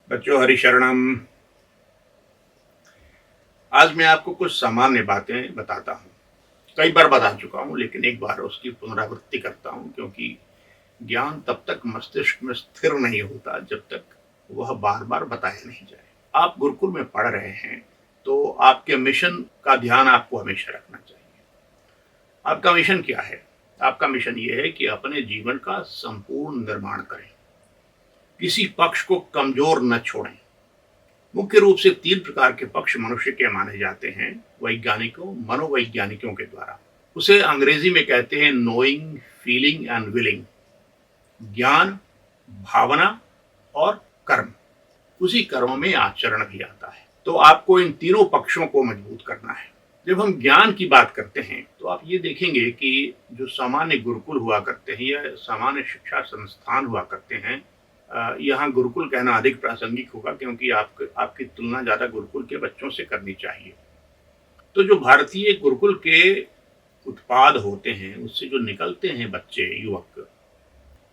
बच्चों हरि शरणम। आज मैं आपको कुछ सामान्य बातें बताता हूँ। कई बार बता चुका हूँ, लेकिन एक बार उसकी पुनरावृत्ति करता हूँ, क्योंकि ज्ञान तब तक मस्तिष्क में स्थिर नहीं होता जब तक वह बार बार बताया नहीं जाए। आप गुरुकुल में पढ़ रहे हैं तो आपके मिशन का ध्यान आपको हमेशा रखना चाहिए। आपका मिशन क्या है? आपका मिशन ये है कि अपने जीवन का संपूर्ण निर्माण करें, किसी पक्ष को कमजोर न छोड़ें। मुख्य रूप से 3 प्रकार के पक्ष मनुष्य के माने जाते हैं वैज्ञानिकों, मनोवैज्ञानिकों के द्वारा। उसे अंग्रेजी में कहते हैं नोइंग, फीलिंग एंड विलिंग। ज्ञान, भावना और कर्म। उसी कर्म में आचरण भी आता है। तो आपको इन तीनों पक्षों को मजबूत करना है। जब हम ज्ञान की बात करते हैं तो आप ये देखेंगे कि जो सामान्य गुरुकुल हुआ करते हैं या सामान्य शिक्षा संस्थान हुआ करते हैं, यहाँ गुरुकुल कहना अधिक प्रासंगिक होगा, क्योंकि आपकी तुलना ज्यादा गुरुकुल के बच्चों से करनी चाहिए। तो जो भारतीय गुरुकुल के उत्पाद होते हैं, उससे जो निकलते हैं बच्चे, युवक,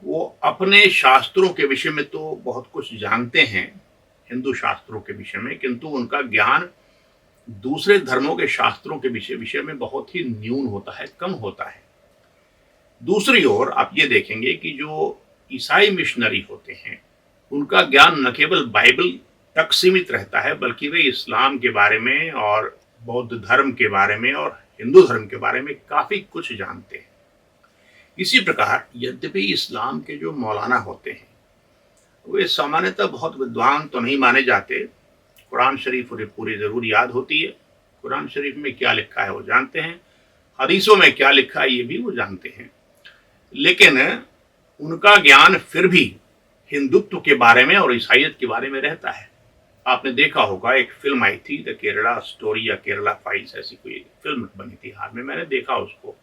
वो अपने शास्त्रों के विषय में तो बहुत कुछ जानते हैं, हिंदू शास्त्रों के विषय में, किंतु उनका ज्ञान दूसरे धर्मों के शास्त्रों के विषय में बहुत ही न्यून होता है, कम होता है। दूसरी ओर आप ये देखेंगे कि जो ईसाई मिशनरी होते हैं, उनका ज्ञान न केवल बाइबल तक सीमित रहता है, बल्कि वे इस्लाम के बारे में और बौद्ध धर्म के बारे में और हिंदू धर्म के बारे में काफी कुछ जानते हैं। इसी प्रकार यद्यपि इस्लाम के जो मौलाना होते हैं वे सामान्यतः बहुत विद्वान तो नहीं माने जाते। कुरान शरीफ उन्हें पूरी जरूर याद होती है। कुरान शरीफ में क्या लिखा है वो जानते हैं, हदीसों में क्या लिखा है ये भी वो जानते हैं, लेकिन उनका ज्ञान फिर भी हिंदुत्व के बारे में और ईसाइयत के बारे में रहता है। आपने देखा होगा, एक फिल्म आई थी द केरला स्टोरी या केरला फाइल्स, ऐसी कोई फिल्म बनी थी हाल में, मैंने देखा उसको।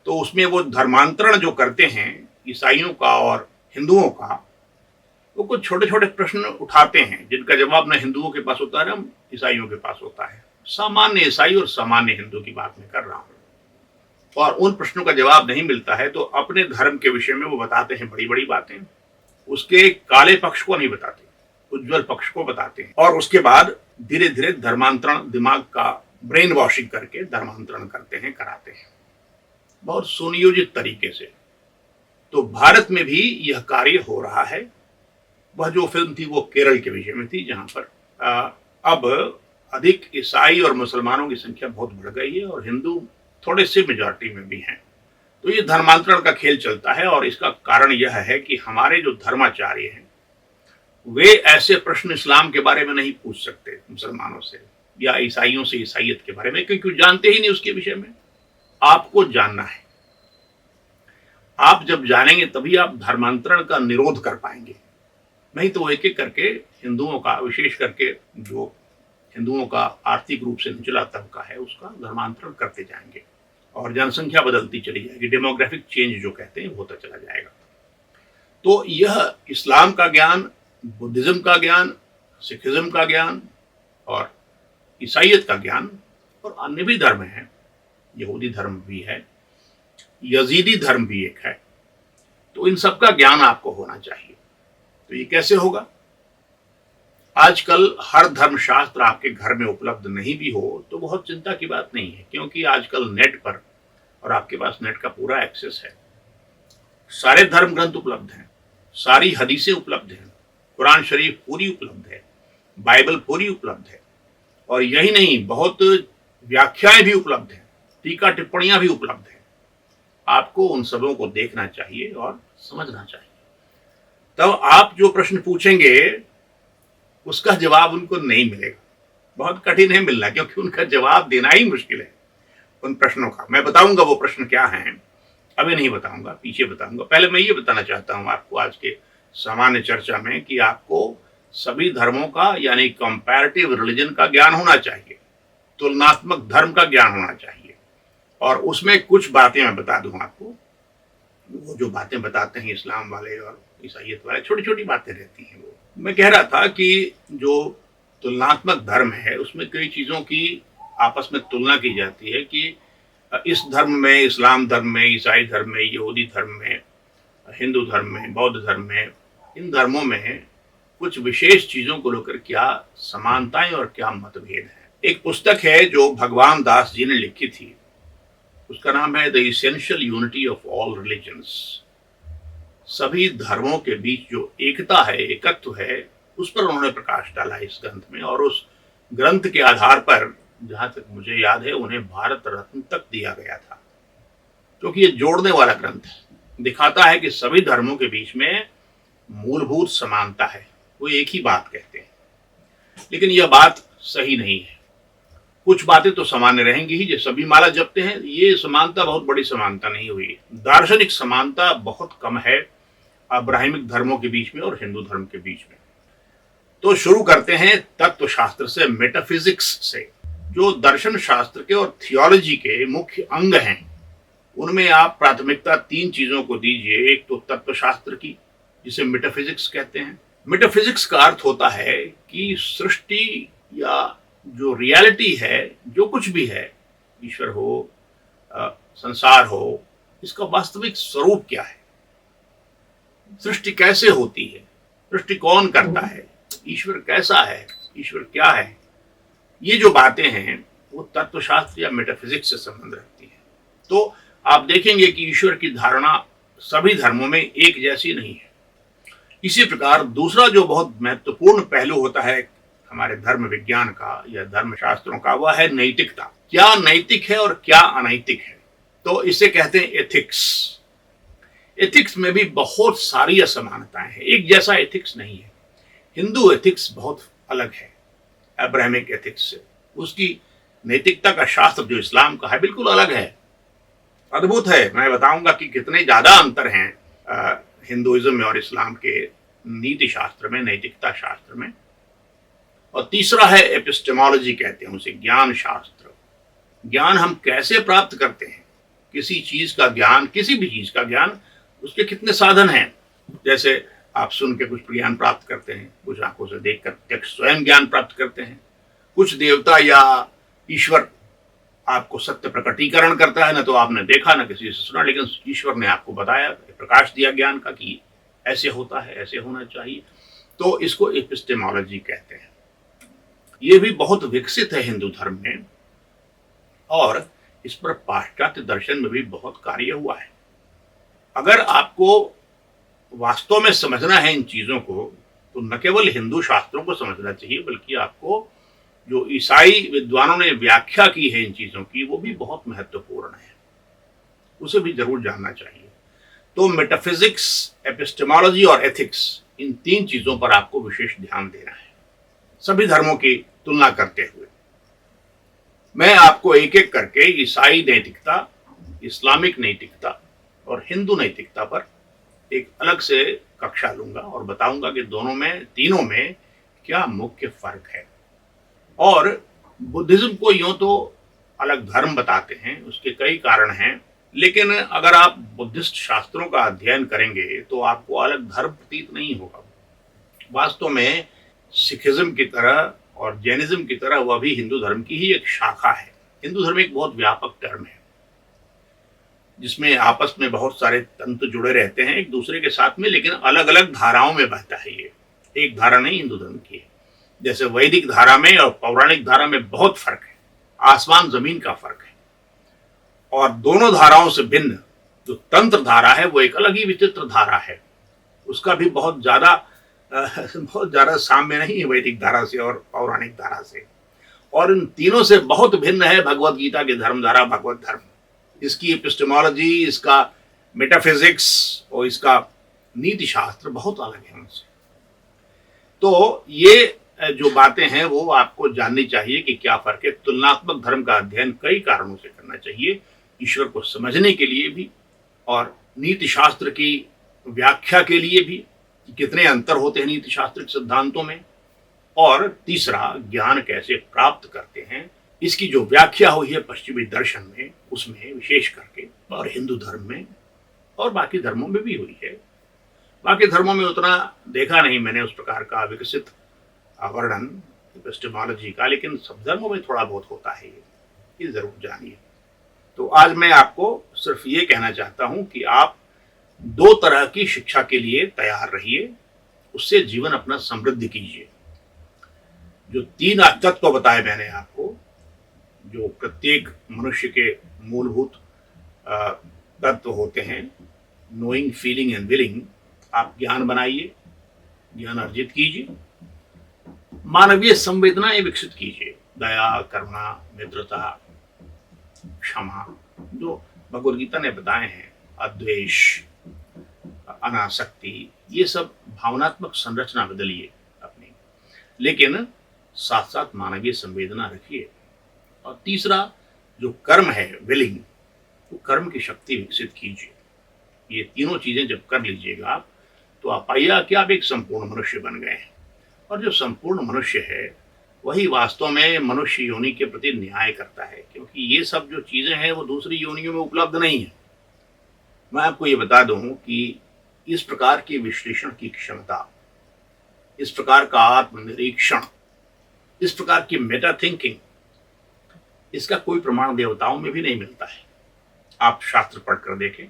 तो उसमें वो धर्मांतरण जो करते हैं ईसाइयों का और हिंदुओं का, वो कुछ छोटे छोटे प्रश्न उठाते हैं जिनका जवाब न हिंदुओं के पास होता है न ईसाइयों के पास होता है। सामान्य ईसाई और सामान्य हिंदू की बात मैं कर रहा हूँ। और उन प्रश्नों का जवाब नहीं मिलता है तो अपने धर्म के विषय में वो बताते हैं बड़ी बड़ी बातें, उसके काले पक्ष को नहीं बताते, उज्जवल पक्ष को बताते हैं, और उसके बाद धीरे धीरे धर्मांतरण, दिमाग का ब्रेन वॉशिंग करके धर्मांतरण करते हैं, कराते हैं, बहुत सुनियोजित तरीके से। तो भारत में भी यह कार्य हो रहा है। वह जो फिल्म थी वो केरल के विषय में थी, जहां पर अब अधिक ईसाई और मुसलमानों की संख्या बहुत बढ़ गई है और हिंदू थोड़े से मेजॉरिटी में भी हैं। तो ये धर्मांतरण का खेल चलता है, और इसका कारण यह है कि हमारे जो धर्माचार्य हैं वे ऐसे प्रश्न इस्लाम के बारे में नहीं पूछ सकते मुसलमानों से या ईसाइयों से ईसाइयत के बारे में, क्योंकि जानते ही नहीं उसके विषय में। आपको जानना है। आप जब जानेंगे तभी आप धर्मांतरण का निरोध कर पाएंगे, नहीं तो एक एक करके हिंदुओं का, विशेष करके जो हिंदुओं का आर्थिक रूप से निचला तबका है, उसका धर्मांतरण करते जाएंगे और जनसंख्या बदलती चली जाएगी, डेमोग्राफिक चेंज जो कहते हैं होता चला जाएगा। तो यह इस्लाम का ज्ञान, बुद्धिज्म का ज्ञान, सिखिज्म का ज्ञान और ईसाइयत का ज्ञान, और अन्य भी धर्म हैं, यहूदी धर्म भी है, यजीदी धर्म भी एक है, तो इन सब का ज्ञान आपको होना चाहिए। तो ये कैसे होगा? आजकल हर धर्मशास्त्र आपके घर में उपलब्ध नहीं भी हो तो बहुत चिंता की बात नहीं है, क्योंकि आजकल नेट पर, और आपके पास नेट का पूरा एक्सेस है, सारे धर्म ग्रंथ उपलब्ध हैं, सारी हदीसें उपलब्ध हैं, कुरान शरीफ पूरी उपलब्ध है, बाइबल पूरी उपलब्ध है, और यही नहीं, बहुत व्याख्याएं भी उपलब्ध हैं, टीका टिप्पणियां भी उपलब्ध हैं। आपको उन सबों को देखना चाहिए और समझना चाहिए। तब आप जो प्रश्न पूछेंगे उसका जवाब उनको नहीं मिलेगा, बहुत कठिन है मिलना, क्योंकि उनका जवाब देना ही मुश्किल है उन प्रश्नों का। मैं बताऊंगा वो प्रश्न क्या हैं, अभी नहीं बताऊंगा, पीछे बताऊंगा। पहले मैं ये बताना चाहता हूं आपको आज के सामान्य चर्चा में कि आपको सभी धर्मों का, यानी कंपैरेटिव रिलीजन का ज्ञान होना चाहिए, तुलनात्मक धर्म का ज्ञान होना चाहिए। और उसमें कुछ बातें मैं बता दूं आपको। वो जो बातें बताते हैं इस्लाम वाले और ईसाइयत वाले, छोटी छोटी बातें रहती हैं। वो मैं कह रहा था कि जो तुलनात्मक धर्म है उसमें कई चीजों की आपस में तुलना की जाती है कि इस धर्म में, इस्लाम धर्म में, ईसाई धर्म में, यहूदी धर्म में, हिंदू धर्म में, बौद्ध धर्म में, इन धर्मों में कुछ विशेष चीजों को लेकर क्या समानताएं और क्या मतभेद है। एक पुस्तक है जो भगवान दास जी ने लिखी थी, उसका नाम है the essential unity of all religions. सभी धर्मों के बीच जो एकता है, एकत्व है, उस पर उन्होंने प्रकाश डाला इस ग्रंथ में। और उस ग्रंथ के आधार पर जहां तक मुझे याद है उन्हें भारत रत्न तक दिया गया था, क्योंकि ये जोड़ने वाला ग्रंथ है, दिखाता है कि सभी धर्मों के बीच में मूलभूत समानता है, वो एक ही बात कहते हैं। लेकिन यह बात सही नहीं है। कुछ बातें तो सामान्य रहेंगी ही, जो सभी माला जपते हैं, ये समानता बहुत बड़ी समानता नहीं हुई। दार्शनिक समानता बहुत कम है अब्राहमिक धर्मों के बीच में और हिंदू धर्म के बीच में। तो शुरू करते हैं तत्व शास्त्र से, मेटाफिजिक्स से। जो दर्शन शास्त्र के और थियोलॉजी के मुख्य अंग हैं, उनमें आप प्राथमिकता 3 चीजों को दीजिए। एक तो तत्व शास्त्र की, जिसे मेटाफिजिक्स कहते हैं। मेटाफिजिक्स का अर्थ होता है कि सृष्टि या जो रियलिटी है, जो कुछ भी है, ईश्वर हो, संसार हो, इसका वास्तविक स्वरूप क्या है, सृष्टि कैसे होती है, सृष्टि कौन करता है, ईश्वर कैसा है, ईश्वर क्या है। ये जो बातें हैं वो तत्वशास्त्र या मेटाफिजिक्स से संबंध रखती है। तो आप देखेंगे कि ईश्वर की धारणा सभी धर्मों में एक जैसी नहीं है। इसी प्रकार दूसरा जो बहुत महत्वपूर्ण पहलू होता है हमारे धर्म विज्ञान का या धर्म शास्त्रों का, वह है नैतिकता। क्या नैतिक है और क्या अनैतिक है, तो इसे कहते हैं एथिक्स। एथिक्स में भी बहुत सारी असमानताएं हैं, एक जैसा एथिक्स नहीं है। हिंदू एथिक्स बहुत अलग है अब्राहमिक एथिक्स से। उसकी नैतिकता का शास्त्र जो इस्लाम का है बिल्कुल अलग है, अद्भुत है। मैं बताऊंगा कि कितने ज्यादा अंतर हैं हिंदुइज्म में और इस्लाम के नीति शास्त्र में, नैतिकता शास्त्र में। और तीसरा है एपिस्टेमोलॉजी, कहते हैं उसे, ज्ञान शास्त्र। ज्ञान हम कैसे प्राप्त करते हैं, किसी चीज का ज्ञान, किसी भी चीज का ज्ञान, उसके कितने साधन हैं। जैसे आप सुन के कुछ ज्ञान प्राप्त करते हैं, कुछ आंखों से देख कर प्रत्यक्ष स्वयं ज्ञान प्राप्त करते हैं, कुछ देवता या ईश्वर आपको सत्य प्रकटीकरण करता है, ना तो आपने देखा ना किसी से सुना, लेकिन ईश्वर ने आपको बताया, प्रकाश दिया ज्ञान का कि ऐसे होता है, ऐसे होना चाहिए। तो इसको एपिस्टेमोलॉजी कहते हैं। ये भी बहुत विकसित है हिंदू धर्म में, और इस पर पाश्चात्य दर्शन में भी बहुत कार्य हुआ है। अगर आपको वास्तव में समझना है इन चीजों को, तो न केवल हिंदू शास्त्रों को समझना चाहिए, बल्कि आपको जो ईसाई विद्वानों ने व्याख्या की है इन चीजों की, वो भी बहुत महत्वपूर्ण है, उसे भी जरूर जानना चाहिए। तो मेटाफिजिक्स, एपिस्टेमोलॉजी और एथिक्स, इन 3 चीजों पर आपको विशेष ध्यान देना है सभी धर्मों की तुलना करते हुए। मैं आपको एक एक करके ईसाई नैतिकता, इस्लामिक नैतिकता और हिंदू नैतिकता पर एक अलग से कक्षा लूंगा और बताऊंगा कि दोनों में, तीनों में क्या मुख्य फर्क है। और बुद्धिज्म को यूं तो अलग धर्म बताते हैं, उसके कई कारण हैं, लेकिन अगर आप बुद्धिस्ट शास्त्रों का अध्ययन करेंगे तो आपको अलग धर्म प्रतीत नहीं होगा। वास्तव में सिखिज्म की तरह और जैनिज्म की तरह वह भी हिंदू धर्म की ही एक शाखा है। हिंदू धर्म एक बहुत व्यापक टर्म है, जिसमें आपस में बहुत सारे तंत्र जुड़े रहते हैं एक दूसरे के साथ में, लेकिन अलग अलग धाराओं में बहता है। ये एक धारा नहीं हिंदू धर्म की है। जैसे वैदिक धारा में और पौराणिक धारा में बहुत फर्क है, आसमान जमीन का फर्क है। और दोनों धाराओं से भिन्न जो तंत्र धारा है वो एक अलग ही विचित्र धारा है, उसका भी बहुत ज्यादा साम्य नहीं है वैदिक धारा से और पौराणिक धारा से। और इन तीनों से बहुत भिन्न है भगवत गीता की धर्मधारा, भगवत धर्म। इसकी एपिस्टेमोलॉजी, इसका मेटाफिजिक्स और इसका नीति शास्त्र बहुत अलग है उनसे। तो ये जो बातें हैं वो आपको जाननी चाहिए कि क्या फर्क है। तुलनात्मक धर्म का अध्ययन कई कारणों से करना चाहिए, ईश्वर को समझने के लिए भी और नीति शास्त्र की व्याख्या के लिए भी, कितने अंतर होते हैं नीति शास्त्र के सिद्धांतों में। और तीसरा, ज्ञान कैसे प्राप्त करते हैं, इसकी जो व्याख्या हुई है पश्चिमी दर्शन में, उसमें विशेष करके, और हिंदू धर्म में और बाकी धर्मों में भी हुई है। बाकी धर्मों में उतना देखा नहीं मैंने उस प्रकार का विकसित वर्णन एपिस्टेमोलॉजी का, लेकिन सब धर्मों में थोड़ा बहुत होता है, ये जरूर जानिए। तो आज मैं आपको सिर्फ ये कहना चाहता हूं कि आप 2 तरह की शिक्षा के लिए तैयार रहिए, उससे जीवन अपना समृद्ध कीजिए। जो 3 तत्व बताए मैंने आपको, जो प्रत्येक मनुष्य के मूलभूत अ, तत्व होते हैं, नोइंग, फीलिंग एंड विलिंग, आप ज्ञान बनाइए, ज्ञान अर्जित कीजिए, मानवीय संवेदनाएं विकसित कीजिए, दया, करुणा, मित्रता, क्षमा, जो भगवद गीता ने बताए हैं, अद्वेष, अनासक्ति, ये सब भावनात्मक संरचना बदलिए अपनी, लेकिन साथ साथ मानवीय संवेदना रखिए। और तीसरा जो कर्म है, विलिंग, वो कर्म की शक्ति विकसित कीजिए। ये तीनों चीजें जब कर लीजिएगा आप, तो आप पाइएगा कि आप एक संपूर्ण मनुष्य बन गए हैं। और जो संपूर्ण मनुष्य है वही वास्तव में मनुष्य योनि के प्रति न्याय करता है, क्योंकि ये सब जो चीजें हैं वो दूसरी योनियों में उपलब्ध नहीं है। मैं आपको ये बता दूं कि इस प्रकार की विश्लेषण की क्षमता, इस प्रकार का आत्मनिरीक्षण, इस प्रकार की मेटा थिंकिंग, इसका कोई प्रमाण देवताओं में भी नहीं मिलता है। आप शास्त्र पढ़कर देखें,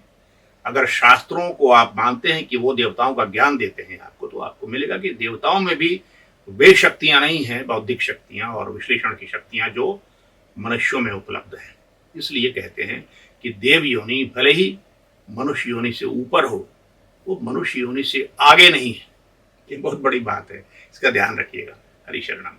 अगर शास्त्रों को आप मानते हैं कि वो देवताओं का ज्ञान देते हैं आपको, तो आपको मिलेगा कि देवताओं में भी वे शक्तियां नहीं हैं, बौद्धिक शक्तियां और विश्लेषण की शक्तियां जो मनुष्यों में उपलब्ध हैं। इसलिए कहते हैं कि देव योनि भले ही मनुष्य योनि से ऊपर हो, वो मनुष्य योनि से आगे नहीं है। ये बहुत बड़ी बात है, इसका ध्यान रखिएगा। हरि शरणम।